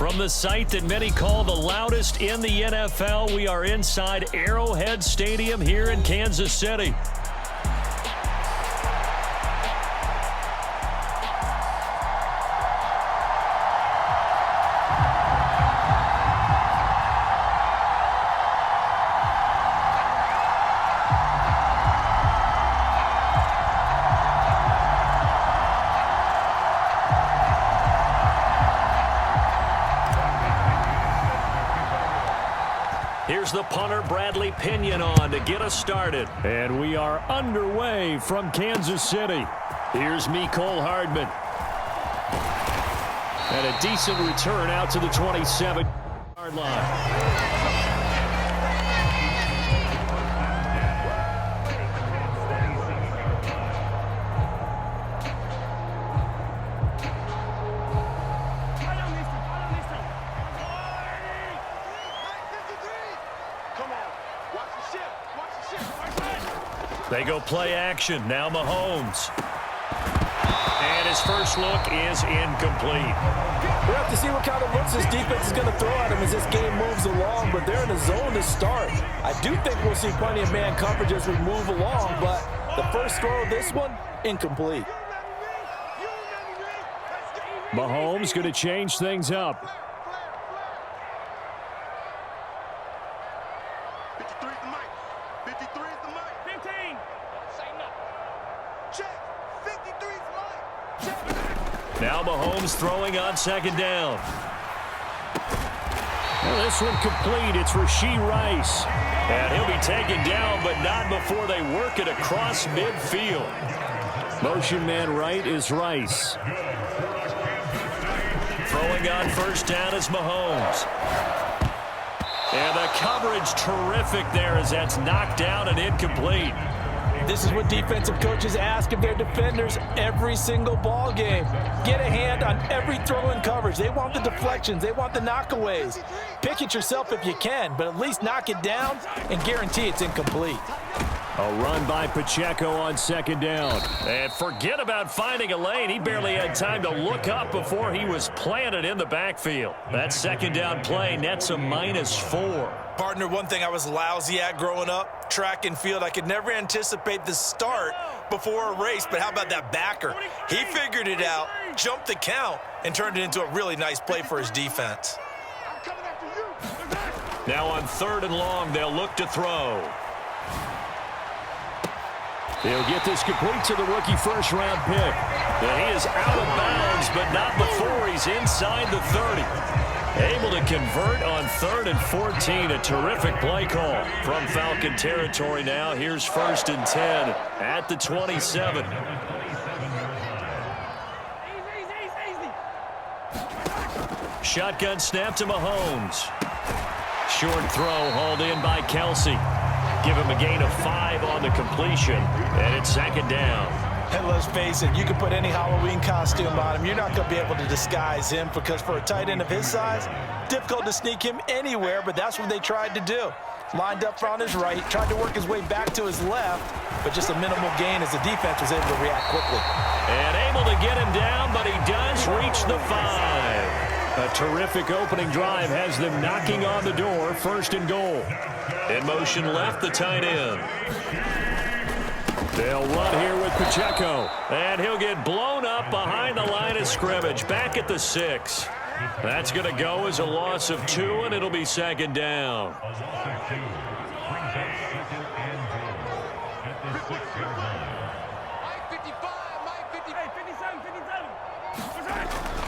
From the site that many call the loudest in the NFL, we are inside Arrowhead Stadium here in Kansas City. Here's the punter, Bradley Pinion, on to get us started. And we are underway from Kansas City. Here's Mecole Hardman. And a decent return out to the 27-yard line. They go play action. Now Mahomes. And his first look is incomplete. We'll have to see what kind of looks this defense is going to throw at him as this game moves along, but they're in a zone to start. I do think we'll see plenty of man coverage as we move along, but the first throw of this one, incomplete. Mahomes going to change things up. Now Mahomes throwing on second down. Well, this one complete. It's Rashee Rice. And he'll be taken down, but not before they work it across midfield. Motion man right is Rice. Throwing on first down is Mahomes. And the coverage terrific there as that's knocked down and incomplete. This is what defensive coaches ask of their defenders every single ball game. Get a hand on every throw in coverage. They want the deflections. They want the knockaways. Pick it yourself if you can, but at least knock it down and guarantee it's incomplete. A run by Pacheco on second down. And forget about finding a lane. He barely had time to look up before he was planted in the backfield. That second down play nets a -4. Partner, one thing I was lousy at growing up, track and field, I could never anticipate the start before a race, but how about that backer? He figured it out, jumped the count, and turned it into a really nice play for his defense. Now on third and long, they'll look to throw. He'll get this complete to the rookie first-round pick. And he is out of bounds, but not before he's inside the 30. Able to convert on 3rd and 14. A terrific play call from Falcon territory now. Here's 1st and 10 at the 27. Shotgun snap to Mahomes. Short throw hauled in by Kelsey. Give him a gain of 5 on the completion, and it's second down. And let's face it, you can put any Halloween costume on him. You're not going to be able to disguise him because for a tight end of his size, difficult to sneak him anywhere, but that's what they tried to do. Lined up on his right, tried to work his way back to his left, but just a minimal gain as the defense was able to react quickly. And able to get him down, but he does reach the 5. A terrific opening drive has them knocking on the door, 1st and goal. In motion left, the tight end. They'll run here with Pacheco. And he'll get blown up behind the line of scrimmage, back at the 6. That's going to go as a loss of 2, and it'll be second down.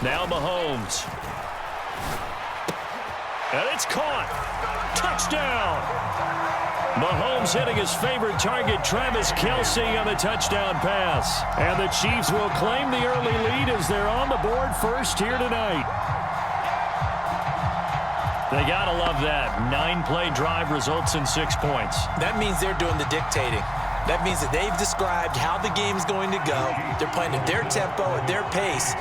Now Mahomes. And it's caught. Touchdown. Mahomes hitting his favorite target, Travis Kelsey, on the touchdown pass. And the Chiefs will claim the early lead as they're on the board first here tonight. They got to love that. 9-play drive results in 6 points. That means they're doing the dictating. That means that they've described how the game's going to go. They're playing at their tempo, at their pace.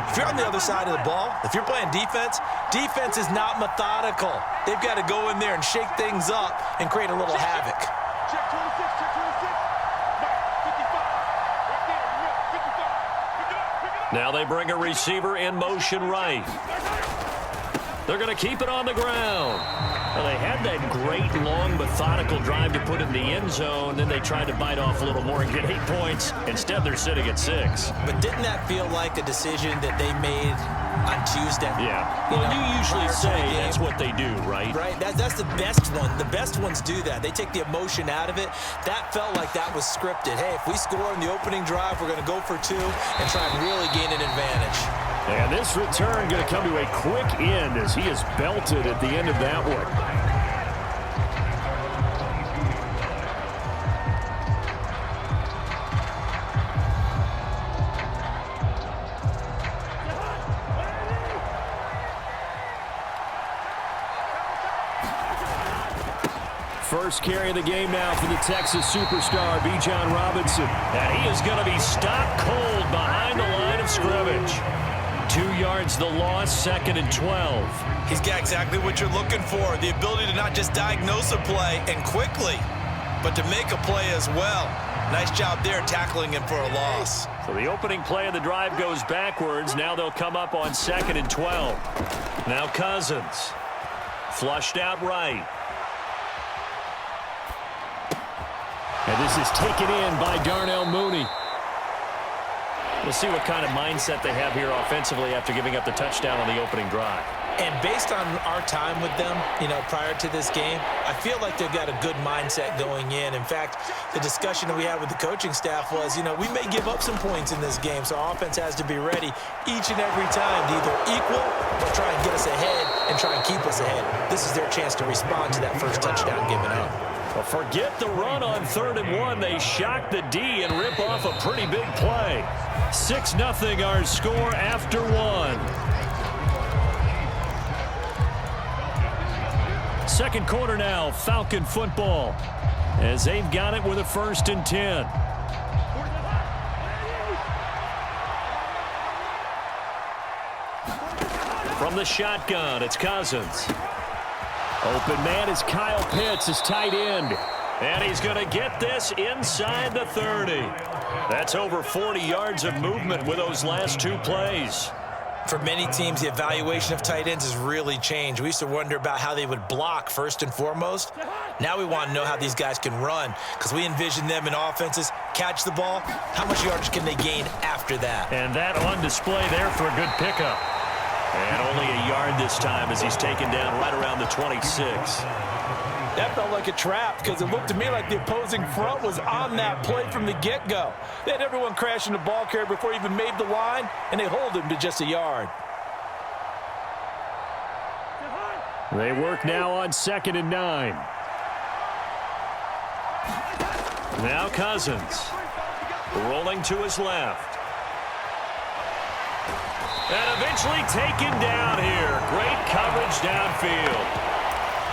If you're on the other side of the ball, if you're playing defense, defense is not methodical. They've got to go in there and shake things up and create a little havoc. Check 26, check 26. Mike, 55. Right there, 55. Pick it up, pick it up. Now they bring a receiver in motion right. They're going to keep it on the ground. Well, they had that great, long, methodical drive to put in the end zone. Then they tried to bite off a little more and get 8 points. Instead, they're sitting at 6. But didn't that feel like a decision that they made on Tuesday? Yeah. Well, you usually say that's what they do, right? Right. That's the best one. The best ones do that. They take the emotion out of it. That felt like that was scripted. Hey, if we score in the opening drive, we're going to go for 2 and try and really gain an advantage. And this return going to come to a quick end as he is belted at the end of that one. First carry of the game now for the Texas superstar, Bijan Robinson. And he is going to be stopped cold behind the line of scrimmage. 2 yards the loss, 2nd and 12. He's got exactly what you're looking for, the ability to not just diagnose a play and quickly, but to make a play as well. Nice job there tackling him for a loss. So the opening play of the drive goes backwards. Now they'll come up on 2nd and 12. Now Cousins. Flushed out right. And this is taken in by Darnell Mooney. We'll see what kind of mindset they have here offensively after giving up the touchdown on the opening drive. And based on our time with them, prior to this game, I feel like they've got a good mindset going in. In fact, the discussion that we had with the coaching staff was, we may give up some points in this game, so our offense has to be ready each and every time to either equal or try and get us ahead and try and keep us ahead. This is their chance to respond to that first touchdown given up. Well, forget the run on 3rd and 1. They shock the D and rip off a pretty big play. 6-0 our score after 1. Second quarter now, Falcon football, as they've got it with a 1st and 10. From the shotgun, it's Cousins. Open man is Kyle Pitts, his tight end. And he's going to get this inside the 30. That's over 40 yards of movement with those last 2 plays. For many teams, the evaluation of tight ends has really changed. We used to wonder about how they would block first and foremost. Now we want to know how these guys can run, because we envision them in offenses, catch the ball. How much yardage can they gain after that? And that on display there for a good pickup. And only a yard this time as he's taken down right around the 26. That felt like a trap, because it looked to me like the opposing front was on that play from the get-go. They had everyone crashing the ball carrier before he even made the line, and they hold him to just a yard. They work now on 2nd and 9. Now Cousins. Rolling to his left. And eventually taken down here. Great coverage downfield.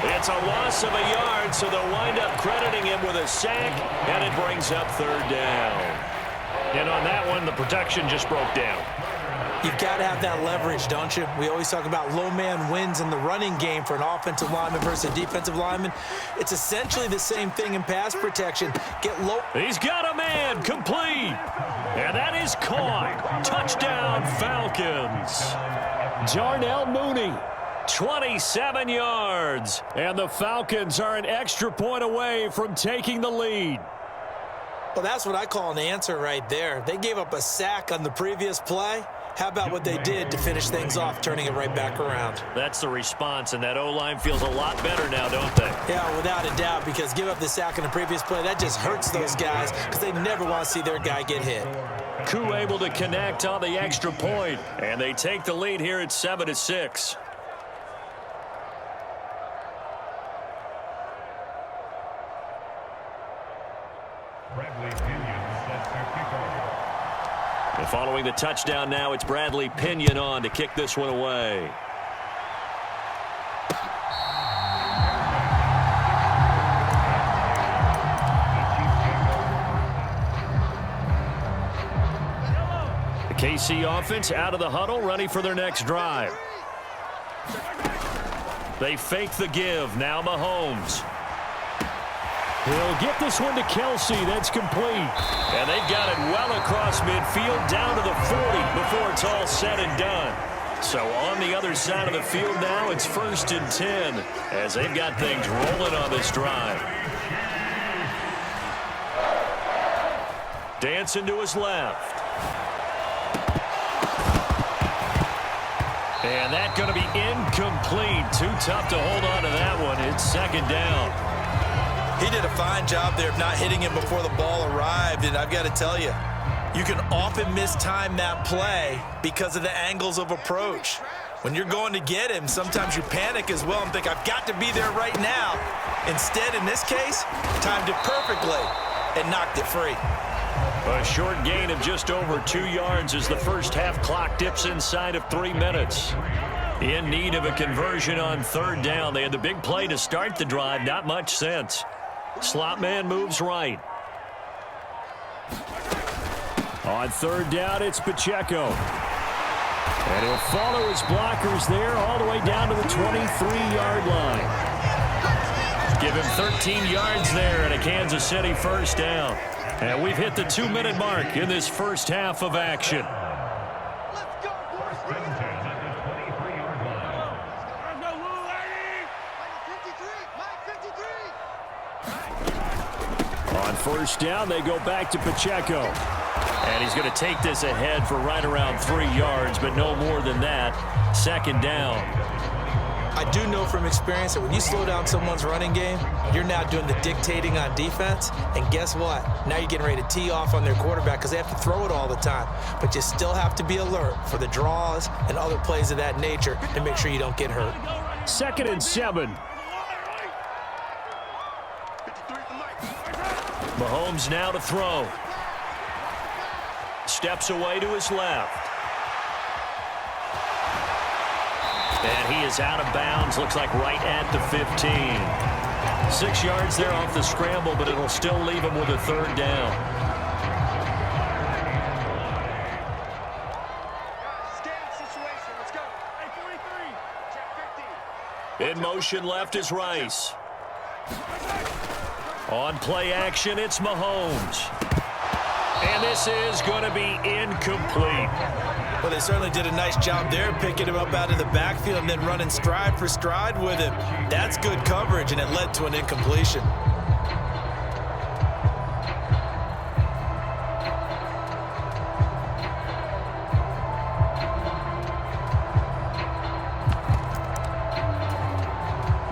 It's a loss of a yard, so they'll wind up crediting him with a sack, and it brings up 3rd down. And on that one, the protection just broke down. You've got to have that leverage, don't you? We always talk about low man wins in the running game for an offensive lineman versus a defensive lineman. It's essentially the same thing in pass protection. Get low. He's got a man, complete. And that is caught. Touchdown, Falcons. Darnell Mooney. 27 yards. And the Falcons are an extra point away from taking the lead. Well, that's what I call an answer right there. They gave up a sack on the previous play. How about what they did to finish things off, turning it right back around? That's the response, and that O-line feels a lot better now, don't they? Yeah, without a doubt, because give up the sack on the previous play, that just hurts those guys because they never want to see their guy get hit. Koo able to connect on the extra point, and they take the lead here at 7-6. And following the touchdown now, it's Bradley Pinion on to kick this one away. The KC offense out of the huddle, ready for their next drive. They fake the give. Now Mahomes. He'll get this one to Kelsey. That's complete. And they've got it well across midfield down to the 40 before it's all said and done. So on the other side of the field now, it's 1st and 10 as they've got things rolling on this drive. Dancing to his left. And that's going to be incomplete. Too tough to hold on to that one. It's 2nd down. He did a fine job there of not hitting him before the ball arrived, and I've got to tell you, you can often mistime that play because of the angles of approach. When you're going to get him, sometimes you panic as well and think, I've got to be there right now. Instead, in this case, timed it perfectly and knocked it free. A short gain of just over 2 yards as the first half clock dips inside of 3 minutes. In need of a conversion on 3rd down. They had the big play to start the drive. Not much sense. Slot man moves right. On 3rd down, it's Pacheco. And he'll follow his blockers there all the way down to the 23-yard line. Give him 13 yards there and a Kansas City 1st down. And we've hit the 2-minute mark in this first half of action. Let's go, boys. Bring it on. On 1st down, they go back to Pacheco. And he's going to take this ahead for right around 3 yards, but no more than that. 2nd down. I do know from experience that when you slow down someone's running game, you're now doing the dictating on defense. And guess what? Now you're getting ready to tee off on their quarterback because they have to throw it all the time. But you still have to be alert for the draws and other plays of that nature to make sure you don't get hurt. 2nd and 7. Mahomes now to throw. Steps away to his left. And he is out of bounds. Looks like right at the 15. 6 yards there off the scramble, but it'll still leave him with a 3rd down. In motion left is Rice. On play action, it's Mahomes. And this is going to be incomplete. Well, they certainly did a nice job there, picking him up out of the backfield and then running stride for stride with him. That's good coverage, and it led to an incompletion.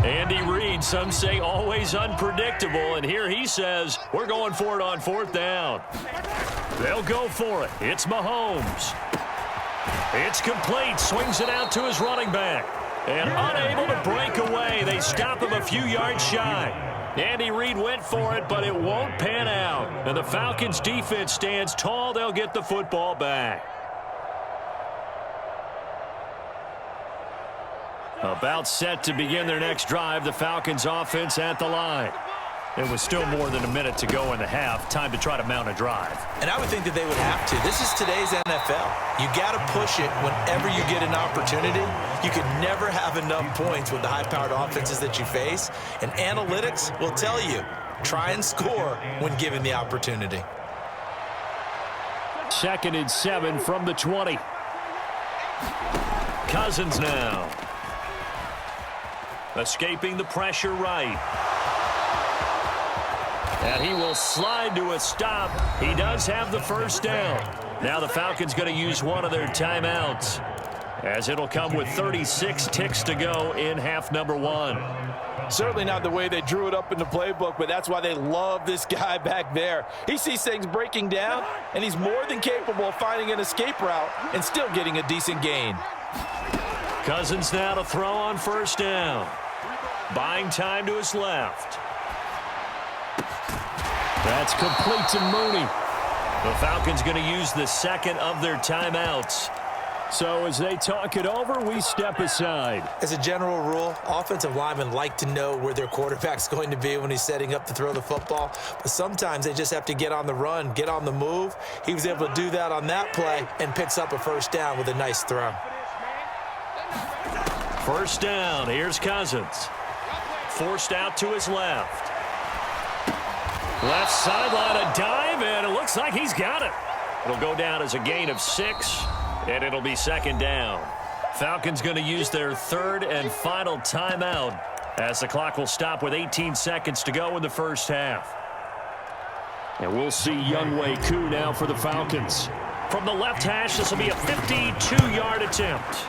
Andy Reid, some say always unpredictable, and here he says we're going for it on 4th down. They'll go for it. It's Mahomes. It's complete. Swings it out to his running back. And unable to break away. They stop him a few yards shy. Andy Reid went for it, but it won't pan out. And the Falcons defense stands tall. They'll get the football back. About set to begin their next drive. The Falcons offense at the line. It was still more than a minute to go in the half. Time to try to mount a drive. And I would think that they would have to. This is today's NFL. You got to push it whenever you get an opportunity. You can never have enough points with the high-powered offenses that you face. And analytics will tell you, try and score when given the opportunity. 2nd and 7 from the 20. Cousins now. Escaping the pressure right. And he will slide to a stop. He does have the 1st down. Now the Falcons going to use one of their timeouts, as it'll come with 36 ticks to go in half number 1. Certainly not the way they drew it up in the playbook, but that's why they love this guy back there. He sees things breaking down, and he's more than capable of finding an escape route and still getting a decent gain. Cousins now to throw on 1st down. Buying time to his left. That's complete to Mooney. The Falcons going to use the 2nd of their timeouts. So as they talk it over, we step aside. As a general rule, offensive linemen like to know where their quarterback's going to be when he's setting up to throw the football. But sometimes they just have to get on the run, get on the move. He was able to do that on that play and picks up a 1st down with a nice throw. 1st down. Here's Cousins. Forced out to his left. Left sideline, a dive, and it looks like he's got it. It'll go down as a gain of 6, and it'll be 2nd down. Falcons going to use their third and final timeout as the clock will stop with 18 seconds to go in the first half. And we'll see Younghoe Koo now for the Falcons. From the left hash, this will be a 52-yard attempt.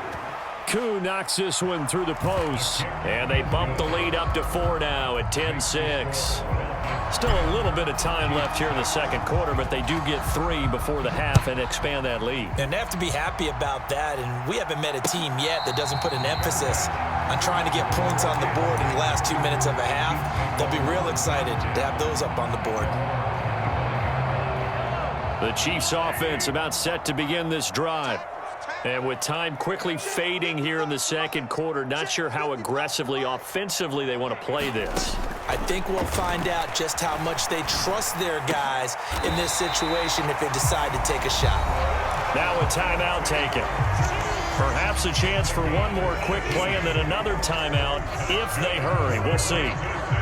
Koo knocks this one through the post, and they bump the lead up to 4 now at 10-6. Still a little bit of time left here in the second quarter, but they do get 3 before the half and expand that lead. And they have to be happy about that, and we haven't met a team yet that doesn't put an emphasis on trying to get points on the board in the last 2 minutes of a half. They'll be real excited to have those up on the board. The Chiefs offense about set to begin this drive. And with time quickly fading here in the second quarter, not sure how aggressively, offensively they want to play this. I think we'll find out just how much they trust their guys in this situation if they decide to take a shot. Now a timeout taken. Perhaps a chance for one more quick play and then another timeout if they hurry. We'll see.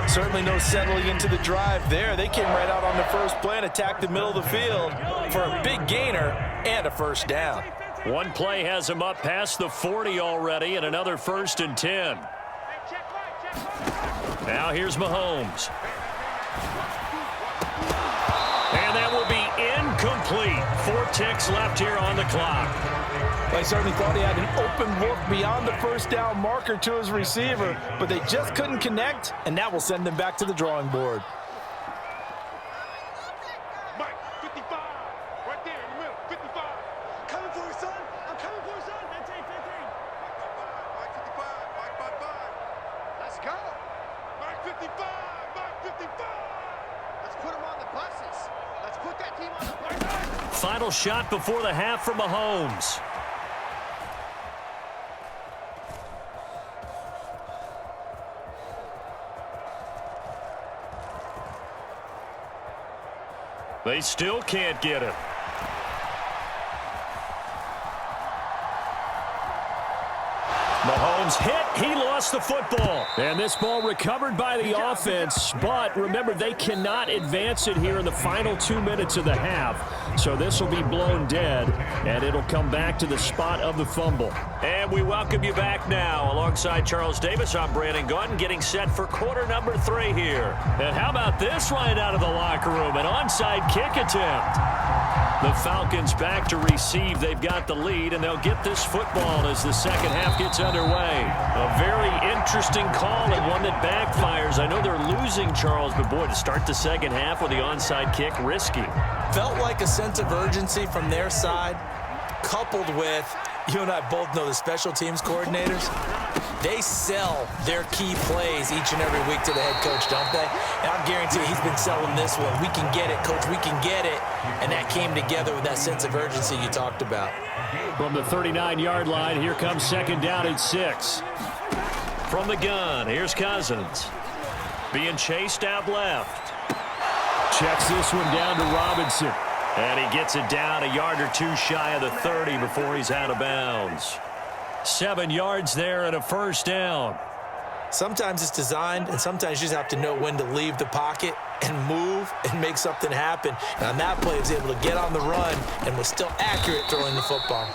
Certainly no settling into the drive there. They came right out on the first play and attacked the middle of the field for a big gainer and a first down. One play has them up past the 40 already and another 1st and 10. Now here's Mahomes. And that will be incomplete. 4 ticks left here on the clock. I certainly thought he had an open look beyond the first down marker to his receiver, but they just couldn't connect, and that will send them back to the drawing board. Mike, 55. Right there in the middle, 55. Coming for you, son. I'm coming for you, son. 15, 15. Mike 55. Mike 55. Let's go. Mike 55. Mike 55. Let's put him on the buses. Let's put that team on the buses. Final shot before the half from Mahomes. They still can't get it. Mahomes hit. He lost the football. And this ball recovered by the offense. But remember, they cannot advance it here in the final 2 minutes of the half. So this will be blown dead, and it'll come back to the spot of the fumble. And we welcome you back now. Alongside Charles Davis, I'm Brandon Gaudin, getting set for quarter number 3 here. And how about this right out of the locker room? An onside kick attempt. The Falcons back to receive. They've got the lead, and they'll get this football as the second half gets underway. A very interesting call and one that backfires. I know they're losing, Charles, but boy, to start the second half with the onside kick, risky. Felt like a sense of urgency from their side, coupled with, you and I both know the special teams coordinators, they sell their key plays each and every week to the head coach, don't they? And I guarantee you he's been selling this one. We can get it, coach, we can get it. And that came together with that sense of urgency you talked about. From the 39-yard line, here comes second down at 6. From the gun, here's Cousins. Being chased out left. Checks this one down to Robinson. And he gets it down a yard or 2 shy of the 30 before he's out of bounds. 7 yards there and a first down. Sometimes it's designed, and sometimes you just have to know when to leave the pocket and move and make something happen. And on that play, he was able to get on the run and was still accurate throwing the football.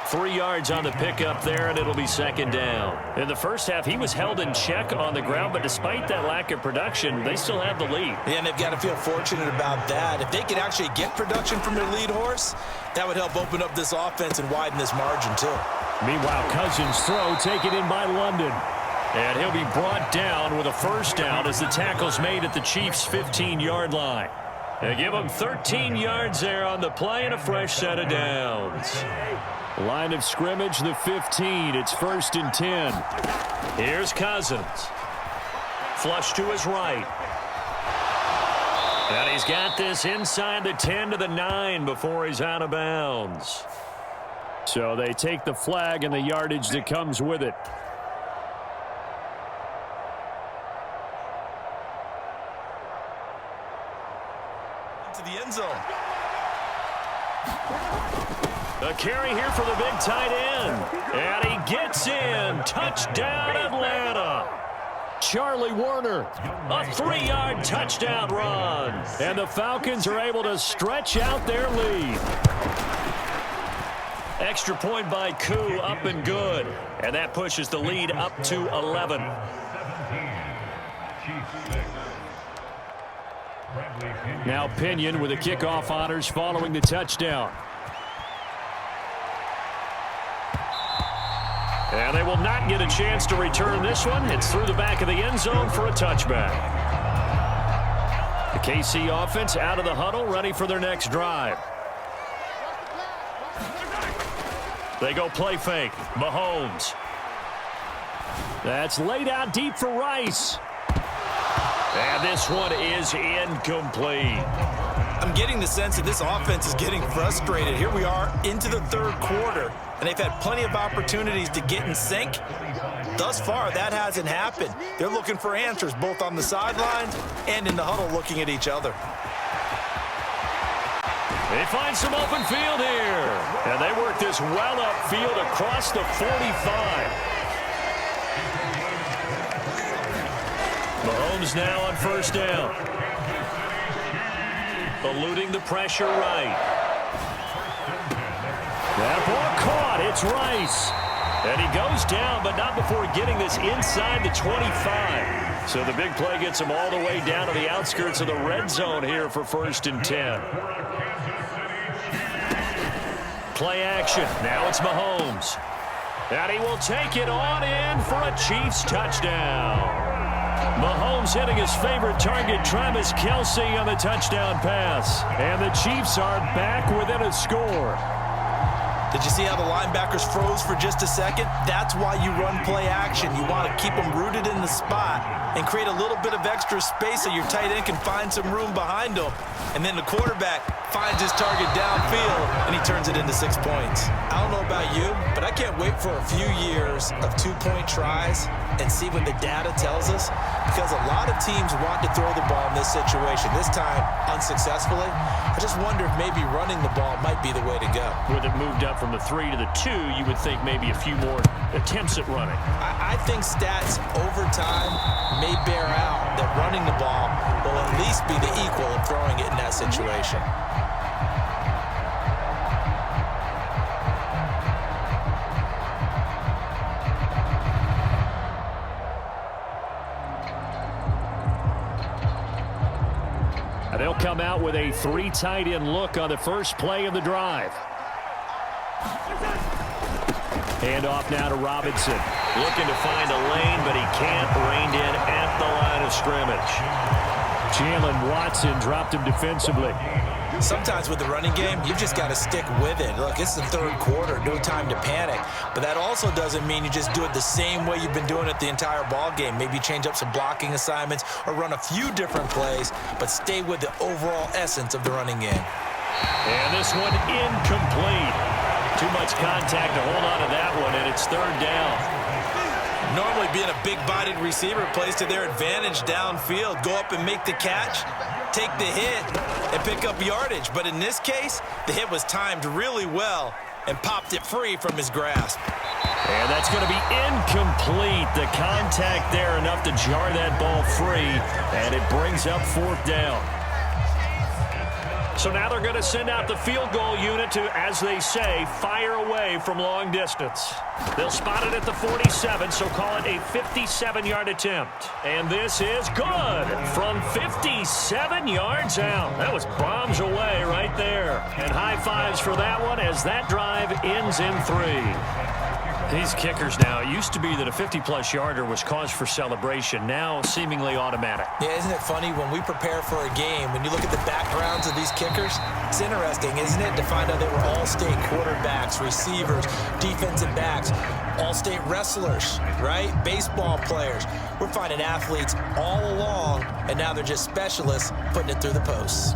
3 yards on the pickup there, and it'll be second down. In the first half, he was held in check on the ground, but despite that lack of production, they still have the lead. Yeah, and they've got to feel fortunate about that. If they could actually get production from their lead horse, that would help open up this offense and widen this margin, too. Meanwhile, Cousins' throw taken in by London. And he'll be brought down with a first down as the tackle's made at the Chiefs' 15-yard line. They give him 13 yards there on the play and a fresh set of downs. Line of scrimmage, the 15. It's 1st and 10. Here's Cousins. Flush to his right. And he's got this inside the 10 to the 9 before he's out of bounds. So they take the flag and the yardage that comes with it. To the end zone. A carry here for the big tight end. And he gets in. Touchdown, Atlanta. Charlie Warner, a 3-yard touchdown run. And the Falcons are able to stretch out their lead. Extra point by Koo, up and good. And that pushes the lead up to 11. Now Pinion with the kickoff honors following the touchdown. And they will not get a chance to return this one. It's through the back of the end zone for a touchback. The KC offense out of the huddle, ready for their next drive. They go play fake. Mahomes. That's laid out deep for Rice. And this one is incomplete. I'm getting the sense that this offense is getting frustrated. Here we are into the third quarter, and they've had plenty of opportunities to get in sync. Thus far, that hasn't happened. They're looking for answers both on the sidelines and in the huddle looking at each other. They find some open field here. And they work this well upfield across the 45. Mahomes now on first down. Eluding the pressure right. That ball caught. It's Rice. And he goes down, but not before getting this inside the 25. So the big play gets him all the way down to the outskirts of the red zone here for 1st and 10. Play action. Now it's Mahomes. And he will take it on in for a Chiefs touchdown. Mahomes hitting his favorite target, Travis Kelce, on the touchdown pass. And the Chiefs are back within a score. Did you see how the linebackers froze for just a second? That's why you run play action. You want to keep them rooted in the spot and create a little bit of extra space so your tight end can find some room behind him. And then the quarterback finds his target downfield, and he turns it into 6 points. I don't know about you, but I can't wait for a few years of 2-point tries and see what the data tells us, because a lot of teams want to throw the ball in this situation, this time unsuccessfully. I just wonder if maybe running the ball might be the way to go. With it moved up from the 3 to the 2, you would think maybe a few more attempts at running. I think stats over time may bear out that running the ball will at least be the equal of throwing it in that situation. They'll come out with a 3 tight end look on the first play of the drive. Hand off now to Robinson. Looking to find a lane, but he can't. Reined in at the line of scrimmage. Jalen Watson dropped him defensively. Sometimes with the running game, you've just got to stick with it. Look, it's the third quarter, no time to panic. But that also doesn't mean you just do it the same way you've been doing it the entire ball game. Maybe change up some blocking assignments or run a few different plays, but stay with the overall essence of the running game. And this one incomplete. Too much contact to hold on to that one, and it's third down. Normally being a big-bodied receiver plays to their advantage downfield. Go up and make the catch, take the hit, and pick up yardage. But in this case, the hit was timed really well and popped it free from his grasp. And that's going to be incomplete. The contact there enough to jar that ball free, and it brings up 4th down. So now they're going to send out the field goal unit to, as they say, fire away from long distance. They'll spot it at the 47, so call it a 57-yard attempt. And this is good from 57 yards out. That was bombs away right there. And high fives for that one as that drive ends in 3. These kickers now, it used to be that a 50-plus yarder was cause for celebration, now seemingly automatic. Yeah, isn't it funny when we prepare for a game, when you look at the backgrounds of these kickers, it's interesting, isn't it, to find out they were all-state quarterbacks, receivers, defensive backs, all-state wrestlers, right? Baseball players. We're finding athletes all along, and now they're just specialists putting it through the posts.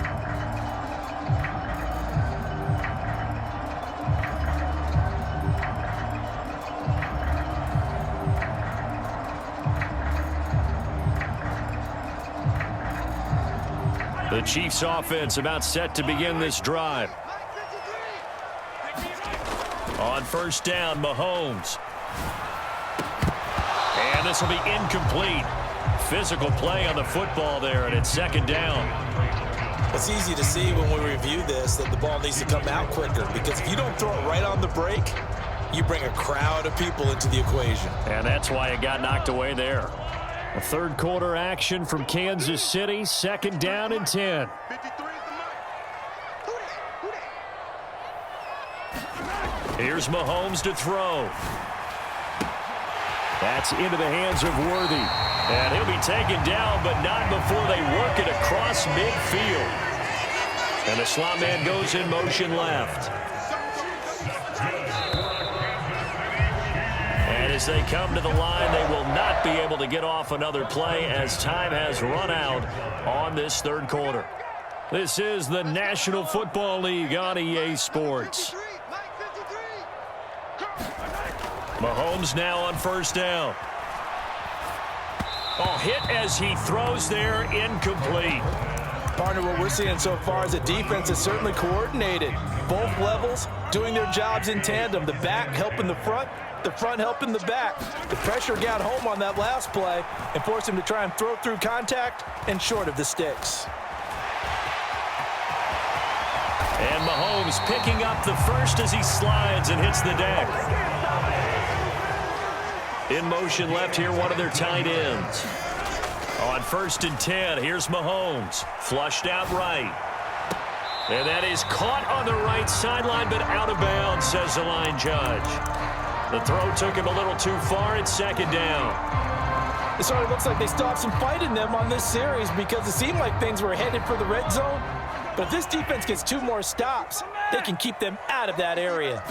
The Chiefs offense about set to begin this drive. On first down, Mahomes. And this will be incomplete. Physical play on the football there, and it's 2nd down. It's easy to see when we review this that the ball needs to come out quicker, because if you don't throw it right on the break, you bring a crowd of people into the equation. And that's why it got knocked away there. A third quarter action from Kansas City, 2nd down and 10. 53 is the mark. Here's Mahomes to throw. That's into the hands of Worthy. And he'll be taken down, but not before they work it across midfield. And the slot man goes in motion left. And as they come to the line, they will not be able to get off another play as time has run out on this third quarter. This is the National Football League on EA Sports. Mahomes now on 1st down. Oh, hit as he throws there, incomplete. Partner, what we're seeing so far is the defense is certainly coordinated. Both levels doing their jobs in tandem. The back helping the front helping the back. The pressure got home on that last play and forced him to try and throw through contact and short of the sticks. And Mahomes picking up the first as he slides and hits the deck. In motion left here, one of their tight ends. On 1st and 10, here's Mahomes. Flushed out right. And that is caught on the right sideline, but out of bounds, says the line judge. The throw took him a little too far. It's 2nd down. It sort of looks like they stopped some fight in them on this series, because it seemed like things were headed for the red zone. But if this defense gets 2 more stops, they can keep them out of that area.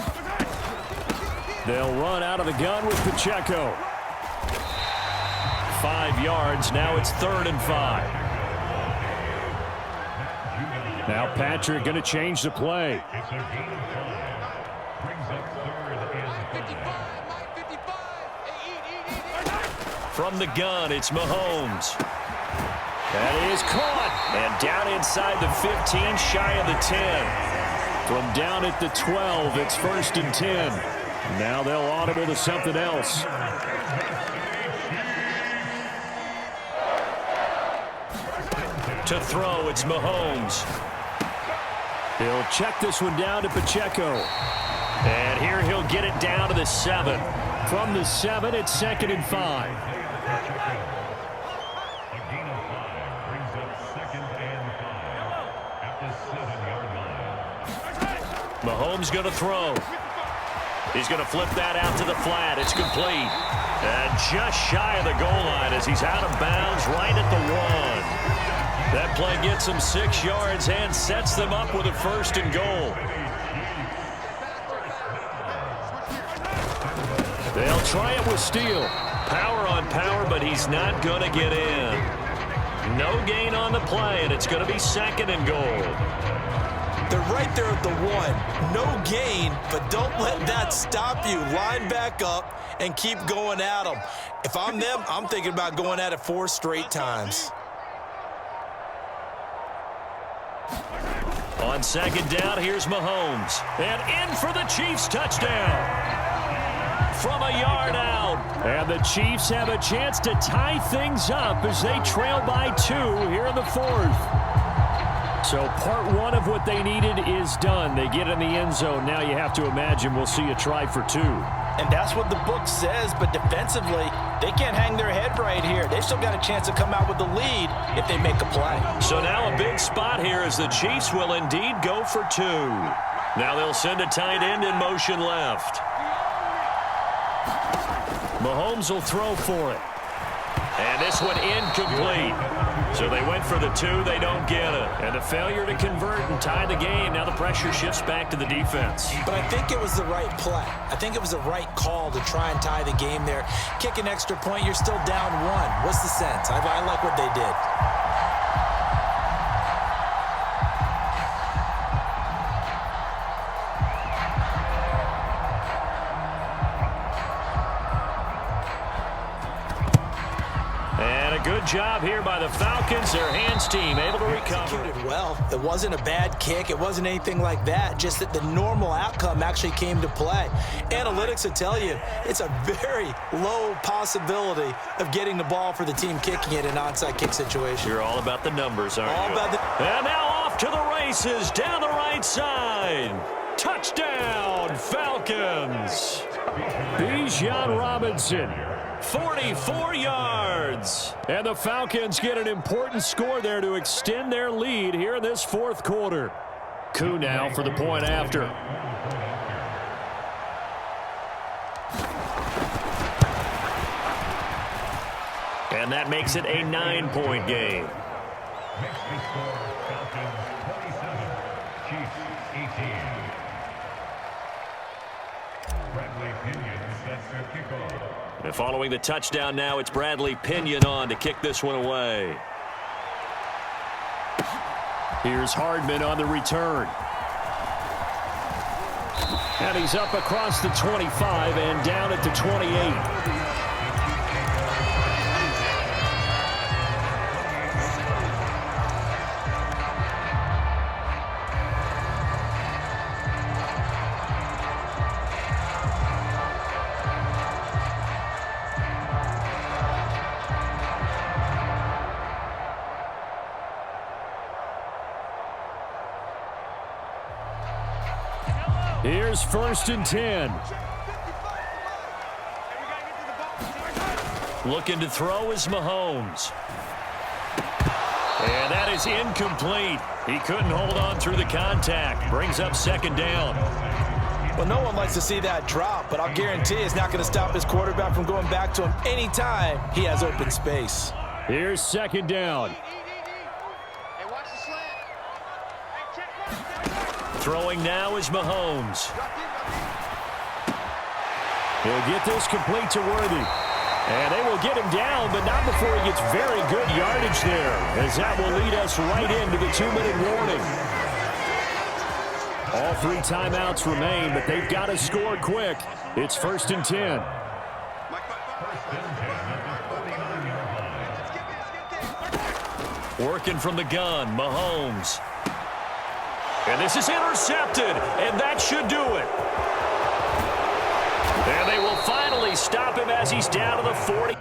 They'll run out of the gun with Pacheco. 5 yards. Now it's 3rd and 5. Now Patrick going to change the play. From the gun, it's Mahomes. That is caught. And down inside the 15, shy of the 10. From down at the 12, it's 1st and 10. Now they'll audible to something else. To throw, it's Mahomes. He'll check this one down to Pacheco. And here he'll get it down to the 7. From the 7, it's 2nd and 5. Mahomes going to throw. He's going to flip that out to the flat. It's complete. And just shy of the goal line as he's out of bounds right at the 1. That play gets them 6 yards and sets them up with a 1st and goal. They'll try it with Steele. Power on power, but he's not going to get in. No gain on the play, and it's going to be 2nd and goal. They're right there at the 1. No gain, but don't let that stop you. Line back up and keep going at them. If I'm them, I'm thinking about going at it 4 straight times. On 2nd down, here's Mahomes. And in for the Chiefs touchdown. From a yard out. And the Chiefs have a chance to tie things up as they trail by 2 here in the 4th. So part 1 of what they needed is done. They get in the end zone. Now you have to imagine we'll see a try for 2. And that's what the book says, but defensively, they can't hang their head right here. They've still got a chance to come out with the lead if they make a play. So now a big spot here as the Chiefs will indeed go for 2. Now they'll send a tight end in motion left. Mahomes will throw for it. And this one incomplete. So they went for the 2. They don't get it. And a failure to convert and tie the game. Now the pressure shifts back to the defense. But I think it was the right play. I think it was the right call to try and tie the game there. Kick an extra point, you're still down 1. What's the sense? I like what they did. Good job here by the Falcons. Their hands team able to recover. Executed well. It wasn't a bad kick. It wasn't anything like that. Just that the normal outcome actually came to play. Analytics will tell you it's a very low possibility of getting the ball for the team kicking it in an onside kick situation. You're all about the numbers, aren't you? All about the... And now off to the races down the right side. Touchdown, Falcons. Bijan Robinson, 44 yards. And the Falcons get an important score there to extend their lead here in this fourth quarter. Koo now for the point after. And that makes it a 9-point game. And following the touchdown now, it's Bradley Pinion on to kick this one away. Here's Hardman on the return. And he's up across the 25 and down at the 28. Here's 1st and 10. Looking to throw is Mahomes. And that is incomplete. He couldn't hold on through the contact. Brings up 2nd down. Well, no one likes to see that drop, but I'll guarantee it's not going to stop his quarterback from going back to him anytime he has open space. Here's 2nd down. Throwing now is Mahomes. He'll get this complete to Worthy. And they will get him down, but not before he gets very good yardage there, as that will lead us right into the 2-minute warning. All 3 timeouts remain, but they've got to score quick. It's 1st and 10. Working from the gun, Mahomes. And this is intercepted, and that should do it. And they will finally stop him as he's down to the 40.